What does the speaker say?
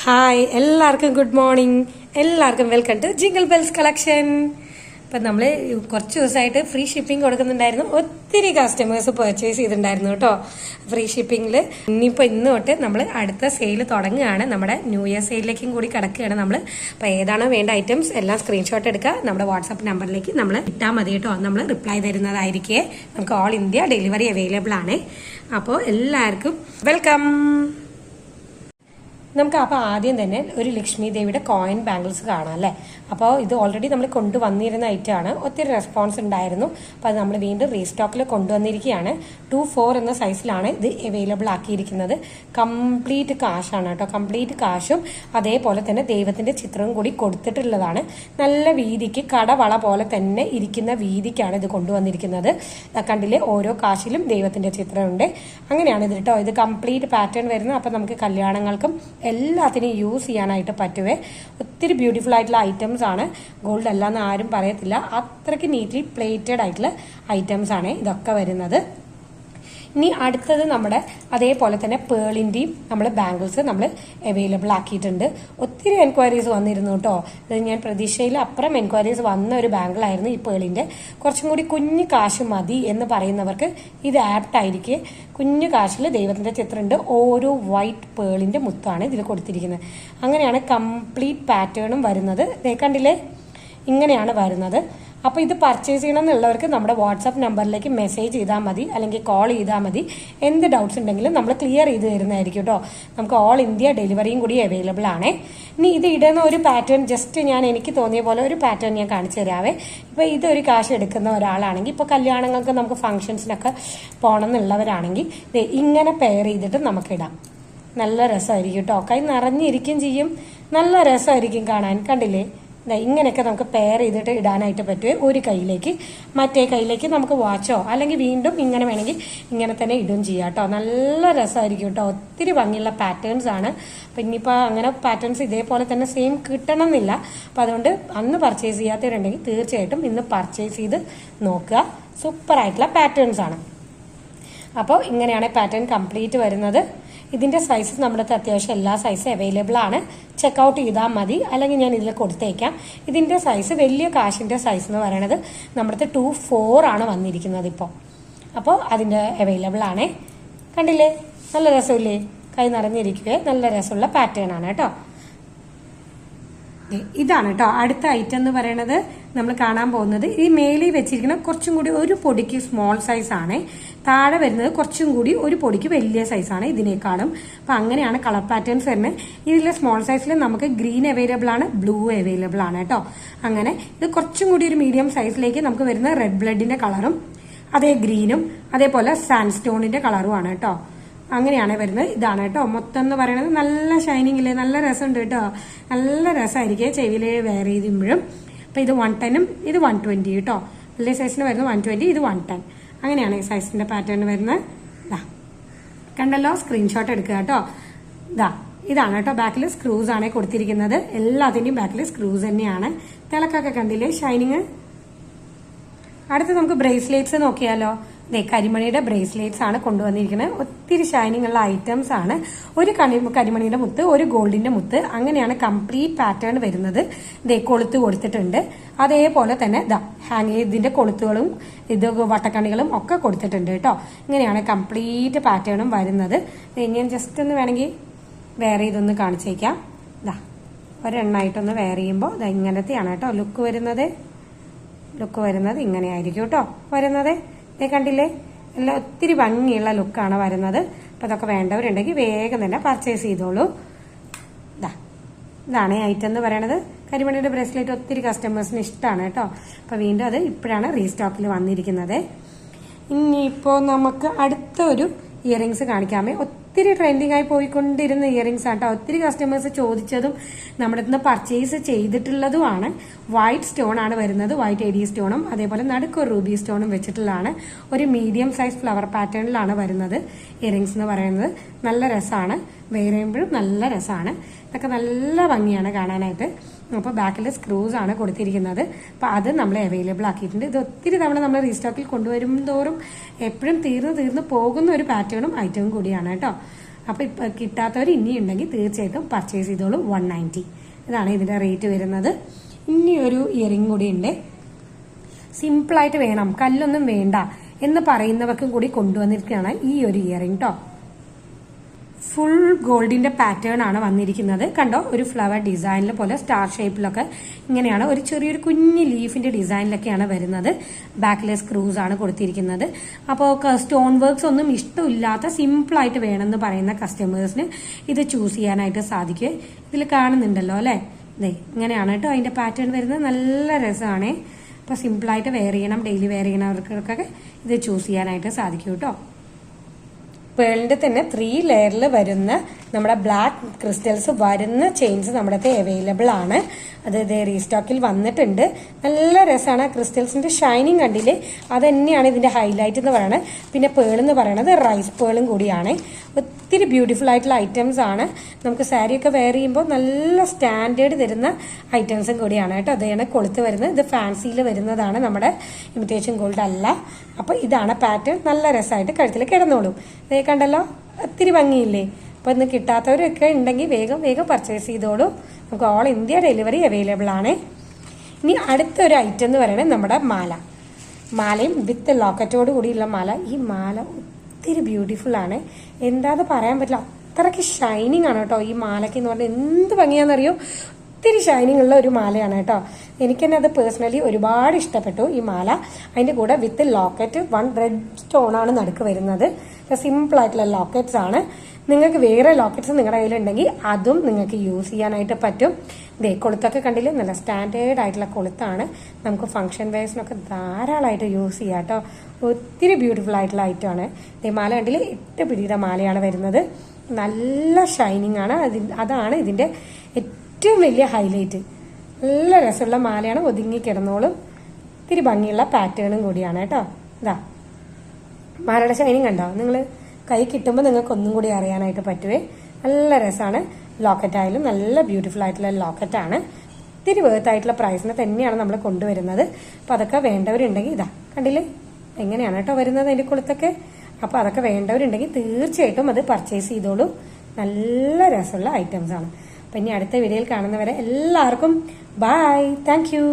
Hi എല്ലാവർക്കും good morning. എല്ലാവർക്കും welcome to jingle bells collection. ഇപ്പം നമ്മൾ കുറച്ച് ദിവസമായിട്ട് ഫ്രീ ഷിപ്പിംഗ് കൊടുക്കുന്നുണ്ടായിരുന്നു. ഒത്തിരി കസ്റ്റമേഴ്സ് പർച്ചേസ് ചെയ്തിട്ടുണ്ടായിരുന്നു കേട്ടോ ഫ്രീ ഷിപ്പിംഗിൽ. ഇന്ന് തൊട്ട് നമ്മൾ അടുത്ത സെയിൽ തുടങ്ങുകയാണ്. നമ്മുടെ ന്യൂ ഇയർ സെയിലിലേക്കും കൂടി കിടക്കുകയാണ് നമ്മൾ. അപ്പോൾ ഏതാണോ വേണ്ട ഐറ്റംസ് എല്ലാം സ്ക്രീൻഷോട്ട് എടുക്കുക, നമ്മുടെ വാട്സാപ്പ് നമ്പറിലേക്ക് നമ്മൾ ഇട്ടാൽ മതി കേട്ടോ. നമ്മൾ റിപ്ലൈ തരുന്നതായിരിക്കേ. നമുക്ക് ഓൾ ഇന്ത്യ ഡെലിവറി അവൈലബിൾ ആണ്. അപ്പോൾ എല്ലാവർക്കും വെൽക്കം. നമുക്ക് അപ്പോൾ ആദ്യം തന്നെ ഒരു ലക്ഷ്മി ദേവിയുടെ കോയിൻ ബാംഗിൾസ് കാണാം അല്ലേ. അപ്പോൾ ഇത് ഓൾറെഡി നമ്മൾ കൊണ്ടുവന്നിരുന്ന ഐറ്റമാണ്. ഒത്തിരി റെസ്പോൺസ് ഉണ്ടായിരുന്നു. അപ്പോൾ അത് നമ്മൾ വീണ്ടും റീസ്റ്റോക്കിൽ കൊണ്ടുവന്നിരിക്കുകയാണ്. 2-4 എന്ന സൈസിലാണ് ഇത് അവൈലബിൾ ആക്കിയിരിക്കുന്നത്. കംപ്ലീറ്റ് കാശാണ് കേട്ടോ. കംപ്ലീറ്റ് കാശും അതേപോലെ തന്നെ ദൈവത്തിന്റെ ചിത്രവും കൂടി കൊടുത്തിട്ടുള്ളതാണ്. നല്ല വീതിക്ക് കടവള പോലെ തന്നെ ഇരിക്കുന്ന വീതിക്കാണ് ഇത് കൊണ്ടുവന്നിരിക്കുന്നത്. കണ്ടില്ലേ, ഓരോ കാശിലും ദൈവത്തിന്റെ ചിത്രമുണ്ട്. അങ്ങനെയാണ് ഇത് കേട്ടോ. ഇത് കംപ്ലീറ്റ് പാറ്റേൺ വരുന്നത്. അപ്പം നമുക്ക് കല്യാണങ്ങൾക്കും എല്ലാത്തിനും യൂസ് ചെയ്യാനായിട്ട് പറ്റുവേ. ഒത്തിരി ബ്യൂട്ടിഫുൾ ആയിട്ടുള്ള ഐറ്റംസ് ആണ്. ഗോൾഡ് അല്ലാന്ന് ആരും പറയത്തില്ല. അത്രയ്ക്ക് നീറ്റ്ലി പ്ലേറ്റഡ് ആയിട്ടുള്ള ഐറ്റംസ് ആണ് ഇതൊക്കെ വരുന്നത്. ഇനി അടുത്തത് നമ്മുടെ അതേപോലെ തന്നെ പേളിൻ്റെയും നമ്മൾ ബാംഗിൾസ് നമ്മൾ അവൈലബിൾ ആക്കിയിട്ടുണ്ട്. ഒത്തിരി എൻക്വയറീസ് വന്നിരുന്നു കേട്ടോ. ഇത് ഞാൻ പ്രതീക്ഷയിൽ അപ്പുറം എൻക്വയറീസ് വന്ന ഒരു ബാംഗിളായിരുന്നു ഈ പേളിൻ്റെ. കുറച്ചും കൂടി കുഞ്ഞു കാശ് മതി എന്ന് പറയുന്നവർക്ക് ഇത് ആപ്റ്റ് ആയിരിക്കും. കുഞ്ഞു കാശിൽ ദൈവത്തിൻ്റെ ചിത്രമുണ്ട്. ഓരോ വൈറ്റ് പേളിൻ്റെ മുത്താണ് ഇതിൽ കൊടുത്തിരിക്കുന്നത്. അങ്ങനെയാണ് കംപ്ലീറ്റ് പാറ്റേണും വരുന്നത്. കണ്ടില്ലേ, ഇങ്ങനെയാണ് വരുന്നത്. അപ്പോൾ ഇത് പർച്ചേസ് ചെയ്യണം എന്നുള്ളവർക്ക് നമ്മുടെ വാട്സാപ്പ് നമ്പറിലേക്ക് മെസ്സേജ് ചെയ്താൽ മതി, അല്ലെങ്കിൽ കോൾ ചെയ്താൽ മതി. എന്ത് ഡൗട്ട്സ് ഉണ്ടെങ്കിലും നമ്മൾ ക്ലിയർ ചെയ്ത് തരുന്നതായിരിക്കും കേട്ടോ. നമുക്ക് ഓൾ ഇന്ത്യ ഡെലിവറിയും കൂടി അവൈലബിൾ ആണ്. ഇനി ഇത് ഇടുന്ന ഒരു പാറ്റേൺ ജസ്റ്റ് എനിക്ക് തോന്നിയ പോലെ ഒരു പാറ്റേൺ ഞാൻ കാണിച്ചു തരാവേ. ഇപ്പോൾ ഇതൊരു കാശ് എടുക്കുന്ന ഒരാളാണെങ്കിൽ, ഇപ്പോൾ കല്യാണങ്ങൾക്ക് നമുക്ക് ഫംഗ്ഷൻസിനൊക്കെ പോകണം എന്നുള്ളവരാണെങ്കിൽ ഇങ്ങനെ പെയർ ചെയ്തിട്ട് നമുക്കിടാം. നല്ല രസമായിരിക്കും കേട്ടോ. കൈ നിറഞ്ഞിരിക്കും ചെയ്യും. നല്ല രസമായിരിക്കും കാണാൻ. കണ്ടില്ലേ, ഇങ്ങനെയൊക്കെ നമുക്ക് പെയർ ചെയ്തിട്ട് ഇടാനായിട്ട് പറ്റുമേ. ഒരു കൈയിലേക്ക് മറ്റേ കൈയിലേക്ക് നമുക്ക് വാച്ചോ അല്ലെങ്കിൽ വീണ്ടും ഇങ്ങനെ വേണമെങ്കിൽ ഇങ്ങനെ തന്നെ ഇടുകയും ചെയ്യാം കേട്ടോ. നല്ല രസമായിരിക്കും കേട്ടോ. ഒത്തിരി ഭംഗിയുള്ള പാറ്റേൺസ് ആണ്. അപ്പം ഇനിയിപ്പോൾ അങ്ങനെ പാറ്റേൺസ് ഇതേപോലെ തന്നെ സെയിം കിട്ടണം എന്നില്ല. അപ്പം അതുകൊണ്ട് അന്ന് പർച്ചേസ് ചെയ്യാത്തവരുണ്ടെങ്കിൽ തീർച്ചയായിട്ടും ഇന്ന് പർച്ചേസ് ചെയ്ത് നോക്കുക. സൂപ്പറായിട്ടുള്ള പാറ്റേൺസ് ആണ്. അപ്പോൾ ഇങ്ങനെയാണ് പാറ്റേൺ കംപ്ലീറ്റ് വരുന്നത്. ഇതിൻ്റെ സൈസസ് നമ്മുടെ അത്യാവശ്യം എല്ലാ സൈസും അവൈലബിൾ ആണ്. ചെക്കൗട്ട് ചെയ്താൽ മതി, അല്ലെങ്കിൽ ഞാൻ ഇതിൽ കൊടുത്തേക്കാം. ഇതിൻ്റെ സൈസ് വലിയ കാശിൻ്റെ സൈസ് എന്ന് പറയുന്നത് നമ്മുടെ 2-4 ആണ് വന്നിരിക്കുന്നത് ഇപ്പോൾ. അപ്പോൾ അതിൻ്റെ അവൈലബിൾ ആണ്. കണ്ടില്ലേ, നല്ല രസമില്ലേ, കൈ നിറഞ്ഞിരിക്കുകയെ. നല്ല രസമുള്ള പാറ്റേൺ ആണ് കേട്ടോ. ഇതാണ് കേട്ടോ അടുത്ത ഐറ്റം എന്ന് പറയുന്നത്. നമ്മൾ കാണാൻ പോകുന്നത് ഈ മേലിൽ വെച്ചിരിക്കുന്ന കുറച്ചും കൂടി ഒരു പൊടിക്ക് സ്മോൾ സൈസ് ആണ്. താഴെ വരുന്നത് കുറച്ചും കൂടി ഒരു പൊടിക്ക് വലിയ സൈസാണ് ഇതിനേക്കാളും. അപ്പം അങ്ങനെയാണ് കളർ പാറ്റേൺസ് വരുന്നത്. ഇതിലെ സ്മോൾ സൈസിൽ നമുക്ക് ഗ്രീൻ അവൈലബിൾ ആണ്, ബ്ലൂ അവൈലബിൾ ആണ് കേട്ടോ. അങ്ങനെ ഇത് കുറച്ചും കൂടി ഒരു മീഡിയം സൈസിലേക്ക് നമുക്ക് വരുന്ന റെഡ് ബ്ലഡിന്റെ കളറും അതേ ഗ്രീനും അതേപോലെ സാൻഡ്സ്റ്റോണിന്റെ കളറും ആണ് കേട്ടോ. അങ്ങനെയാണ് വരുന്നത്. ഇതാണ് കേട്ടോ മൊത്തം എന്ന് പറയുന്നത്. നല്ല ഷൈനിങ് ഇല്ലേ, നല്ല രസമുണ്ട് കേട്ടോ. നല്ല രസമായിരിക്കും ചെവിയില് വെയർ ചെയ്യുമ്പോഴും. അപ്പം ഇത് 110ഉം ഇത് 120 കേട്ടോ. വലിയ സൈസിന് വരുന്നത് 120, ഇത് 110. അങ്ങനെയാണ് ഈ സൈസിന്റെ പാറ്റേൺ വരുന്നത്. ഇതാ കണ്ടല്ലോ, സ്ക്രീൻഷോട്ട് എടുക്കുക കേട്ടോ. ഇതാണ് കേട്ടോ. ബാക്കിൽ സ്ക്രൂസ് ആണ് കൊടുത്തിരിക്കുന്നത്. എല്ലാത്തിന്റെയും ബാക്കിൽ സ്ക്രൂസ് തന്നെയാണ്. തിളക്കൊക്കെ കണ്ടില്ലേ, ഷൈനിങ്. അടുത്ത് നമുക്ക് ബ്രേസ്ലെറ്റ്സ് നോക്കിയാലോ. കരിമണിയുടെ ബ്രേസ്ലെറ്റ്സ് ആണ് കൊണ്ടുവന്നിരിക്കുന്നത്. ഒത്തിരി ഷൈനിങ് ഉള്ള ഐറ്റംസ് ആണ്. ഒരു കരിമണിയുടെ മുത്ത്, ഒരു ഗോൾഡിന്റെ മുത്ത്, അങ്ങനെയാണ് കംപ്ലീറ്റ് പാറ്റേൺ വരുന്നത്. കൊളുത്ത് കൊടുത്തിട്ടുണ്ട്. അതേപോലെ തന്നെ ഇതിന്റെ കൊളുത്തുകളും ഇത് വട്ടക്കണികളും ഒക്കെ കൊടുത്തിട്ടുണ്ട് കേട്ടോ. ഇങ്ങനെയാണ് കംപ്ലീറ്റ് പാറ്റേണും വരുന്നത്. ഞാൻ ജസ്റ്റ് ഒന്ന് വേണമെങ്കിൽ വേറെ ഇതൊന്ന് കാണിച്ചേക്കാം. ഒരെണ്ണമായിട്ടൊന്ന് വേറെ ചെയ്യുമ്പോൾ ഇങ്ങനത്തെയാണ് കേട്ടോ ലുക്ക് വരുന്നത്. ഇങ്ങനെയായിരിക്കും കേട്ടോ വരുന്നത്. കണ്ടില്ലേ, എല്ലാം ഒത്തിരി ഭംഗിയുള്ള ലുക്കാണ് വരുന്നത്. അപ്പം അതൊക്കെ വേണ്ടവരുണ്ടെങ്കിൽ വേഗം തന്നെ പർച്ചേസ് ചെയ്തോളൂ. ഇതാണ് ഐറ്റം എന്ന് പറയണത്. കരിമണിയുടെ ബ്രേസ്ലെറ്റ് ഒത്തിരി കസ്റ്റമേഴ്സിന് ഇഷ്ടമാണ് കേട്ടോ. അപ്പം വീണ്ടും അത് ഇപ്പോഴാണ് റീസ്റ്റോക്കിൽ വന്നിരിക്കുന്നത്. ഇനിയിപ്പോൾ നമുക്ക് അടുത്ത ഒരു ഇയറിങ്സ് കാണിക്കാമേ. ഒത്തിരി ട്രെൻഡിങ് ആയി പോയിക്കൊണ്ടിരുന്ന ഇയറിങ്സ് ആണ് കേട്ടോ. ഒത്തിരി കസ്റ്റമേഴ്സ് ചോദിച്ചതും നമ്മുടെ അടുത്ത് പർച്ചേസ് ചെയ്തിട്ടുള്ളതുമാണ്. വൈറ്റ് സ്റ്റോൺ ആണ് വരുന്നത്. വൈറ്റ് എഡി സ്റ്റോണും അതേപോലെ നടുക്ക് ഒരു റൂബി സ്റ്റോണും വെച്ചിട്ടുള്ളതാണ്. ഒരു മീഡിയം സൈസ് ഫ്ലവർ പാറ്റേണിലാണ് വരുന്നത് ഇയറിങ്സ് എന്ന് പറയുന്നത്. നല്ല രസമാണ്, വെയർ ചെയ്യുമ്പോഴും നല്ല രസമാണ്. ഇതൊക്കെ നല്ല ഭംഗിയാണ് കാണാനായിട്ട്. അപ്പോൾ ബാക്കിൽ സ്ക്രൂസ് ആണ് കൊടുത്തിരിക്കുന്നത്. അപ്പോൾ അത് നമ്മൾ അവൈലബിൾ ആക്കിയിട്ടുണ്ട്. ഇത് ഒത്തിരി തവണ നമ്മൾ റീസ്റ്റോക്കിൽ കൊണ്ടുവരും തോറും എപ്പോഴും തീർന്നു പോകുന്ന ഒരു പാറ്റേണും ഐറ്റവും കൂടിയാണ് കേട്ടോ. അപ്പോൾ ഇപ്പം കിട്ടാത്തവർ ഇനിയുണ്ടെങ്കിൽ തീർച്ചയായിട്ടും പർച്ചേസ് ചെയ്തോളൂ. 190 ഇതാണ് ഇതിന്റെ റേറ്റ് വരുന്നത്. ഇനി ഒരു ഇയറിംഗ് കൂടി ഉണ്ട്. സിമ്പിളായിട്ട് വേണം, കല്ലൊന്നും വേണ്ട എന്ന് പറയുന്നവർക്കും കൂടി കൊണ്ടുവന്നിരിക്കുകയാണ് ഈ ഒരു ഇയറിംഗ് കേട്ടോ. ഫുൾ ഗോൾഡിന്റെ പാറ്റേൺ ആണ് വന്നിരിക്കുന്നത്. കണ്ടോ, ഒരു ഫ്ലവർ ഡിസൈനിൽ പോലെ സ്റ്റാർ ഷേപ്പിലൊക്കെ ഇങ്ങനെയാണ്, ഒരു ചെറിയൊരു കുഞ്ഞ് ലീഫിന്റെ ഡിസൈനിലൊക്കെയാണ് വരുന്നത്. ബാക്കിലെ സ്ക്രൂസ് ആണ് കൊടുത്തിരിക്കുന്നത്. അപ്പോൾ സ്റ്റോൺ വർക്ക്സ് ഒന്നും ഇഷ്ടമില്ലാത്ത സിമ്പിളായിട്ട് വേണമെന്ന് പറയുന്ന കസ്റ്റമേഴ്സിന് ഇത് ചൂസ് ചെയ്യാനായിട്ട് സാധിക്കും. ഇതിൽ കാണുന്നുണ്ടല്ലോ അല്ലേ, ഇതേ ഇങ്ങനെയാണ് കേട്ടോ അതിന്റെ പാറ്റേൺ വരുന്നത്. നല്ല രസമാണ്. അപ്പോൾ സിമ്പിളായിട്ട് വെയർ ചെയ്യണം, ഡെയിലി വെയർ ചെയ്യണവർക്കൊക്കെ ഇത് ചൂസ് ചെയ്യാനായിട്ട് സാധിക്കും കേട്ടോ. പേളിന്റെ തന്നെ 3 ലെയറിൽ വരുന്ന നമ്മുടെ ബ്ലാക്ക് ക്രിസ്റ്റൽസ് വരുന്ന ചെയിൻസ് നമ്മുടെ അവൈലബിൾ ആണ്. അത് ഇതേ റീസ്റ്റോക്കിൽ വന്നിട്ടുണ്ട്. നല്ല രസമാണ്. ക്രിസ്റ്റൽസിന്റെ ഷൈനിങ് കണ്ടില്ലേ, അത് തന്നെയാണ് ഇതിന്റെ ഹൈലൈറ്റ് എന്ന് പറയുന്നത്. പിന്നെ പേൾ എന്ന് പറയുന്നത് റൈസ് പേളും കൂടിയാണ്. ഒത്തിരി ബ്യൂട്ടിഫുൾ ആയിട്ടുള്ള ഐറ്റംസ് ആണ്. നമുക്ക് സാരിയൊക്കെ വെയർ ചെയ്യുമ്പോൾ നല്ല സ്റ്റാൻഡേർഡ് തരുന്ന ഐറ്റംസും കൂടിയാണ് കേട്ടോ. അതാണ് കൊളുത്ത് വരുന്നത്. ഇത് ഫാൻസിയിൽ വരുന്നതാണ്, നമ്മുടെ ഇമിറ്റേഷൻ ഗോൾഡ് അല്ല. അപ്പോൾ ഇതാണ് പാറ്റേൺ. നല്ല രസമായിട്ട് കഴുത്തിൽ കിടന്നോളൂ. ഇതേ കണ്ടല്ലോ, ഒത്തിരി ഭംഗിയില്ലേ. അപ്പോൾ ഇന്ന് കിട്ടാത്തവരൊക്കെ ഉണ്ടെങ്കിൽ വേഗം വേഗം പർച്ചേസ് ചെയ്തോളൂ. നമുക്ക് ഓൾ ഇന്ത്യ ഡെലിവറി അവൈലബിൾ ആണ്. ഇനി അടുത്തൊരു ഐറ്റം എന്ന് പറയുന്നത് നമ്മുടെ മാലയും വിത്ത് ലോക്കറ്റോട് കൂടിയുള്ള മാല. ഈ മാല ഒത്തിരി ബ്യൂട്ടിഫുൾ ആണ്. എന്താന്ന് പറയാൻ പറ്റില്ല, അത്രയ്ക്ക് ഷൈനിങ് ആണ് കേട്ടോ ഈ മാലയ്ക്ക് എന്ന് പറഞ്ഞാൽ. എന്ത് ഭംഗിയാണെന്നറിയോ, ഒത്തിരി ഷൈനിങ് ഉള്ള ഒരു മാലയാണ് കേട്ടോ. എനിക്ക് തന്നെ അത് പേഴ്സണലി ഒരുപാട് ഇഷ്ടപ്പെട്ടു ഈ മാല. അതിന്റെ കൂടെ വിത്ത് ലോക്കറ്റ് 1 റെഡ് സ്റ്റോൺ ആണ് നടുക്ക് വരുന്നത്. സിമ്പിൾ ആയിട്ടുള്ള ലോക്കറ്റ്സ് ആണ്. നിങ്ങൾക്ക് വേറെ ലോക്കറ്റ്സ് നിങ്ങളുടെ കയ്യിലുണ്ടെങ്കിൽ അതും നിങ്ങൾക്ക് യൂസ് ചെയ്യാനായിട്ട് പറ്റും. ദേ കൊളുത്തൊക്കെ കണ്ടില്ലേ, നല്ല സ്റ്റാൻഡേർഡ് ആയിട്ടുള്ള കൊളുത്താണ്. നമുക്ക് ഫംഗ്ഷൻ വെയർസിനൊക്കെ ധാരാളമായിട്ട് യൂസ് ചെയ്യാം കേട്ടോ. ഒത്തിരി ബ്യൂട്ടിഫുൾ ആയിട്ടുള്ള ഐറ്റമാണ്. ദേ മാല കണ്ടില്ലേ, 8 പിടിയുടെ മാലയാണ് വരുന്നത്. നല്ല ഷൈനിങ് ആണ്. അതാണ് ഇതിന്റെ ഏറ്റവും വലിയ ഹൈലൈറ്റ്. നല്ല രസമുള്ള മാലയാണ്, ഒതുങ്ങി കിടന്നോളും. ഇത്തിരി ഭംഗിയുള്ള പാറ്റേണും കൂടിയാണ് കേട്ടോ. ഇതാ മാലയുടെ ഷൈനിങ് കണ്ടോ, നിങ്ങൾ കൈ കിട്ടുമ്പോൾ നിങ്ങൾക്ക് ഒന്നും കൂടി അറിയാനായിട്ട് പറ്റുവേ. നല്ല രസമാണ്. ലോക്കറ്റ് ആയാലും നല്ല ബ്യൂട്ടിഫുൾ ആയിട്ടുള്ള ലോക്കറ്റാണ്. ഇത്തിരി വേർത്തായിട്ടുള്ള പ്രൈസിന് തന്നെയാണ് നമ്മൾ കൊണ്ടുവരുന്നത്. അപ്പോൾ അതൊക്കെ വേണ്ടവരുണ്ടെങ്കിൽ ഇതാ കണ്ടില്ലേ എങ്ങനെയാണ് കേട്ടോ വരുന്നത് അതിൻ്റെ കൊളുത്തൊക്കെ. അപ്പോൾ അതൊക്കെ വേണ്ടവരുണ്ടെങ്കിൽ തീർച്ചയായിട്ടും അത് പർച്ചേസ് ചെയ്തോളൂ. നല്ല രസമുള്ള ഐറ്റംസ് ആണ്. അപ്പം ഇനി അടുത്ത വീഡിയോയിൽ കാണുന്നവരെ എല്ലാവർക്കും ബൈ, താങ്ക് യു.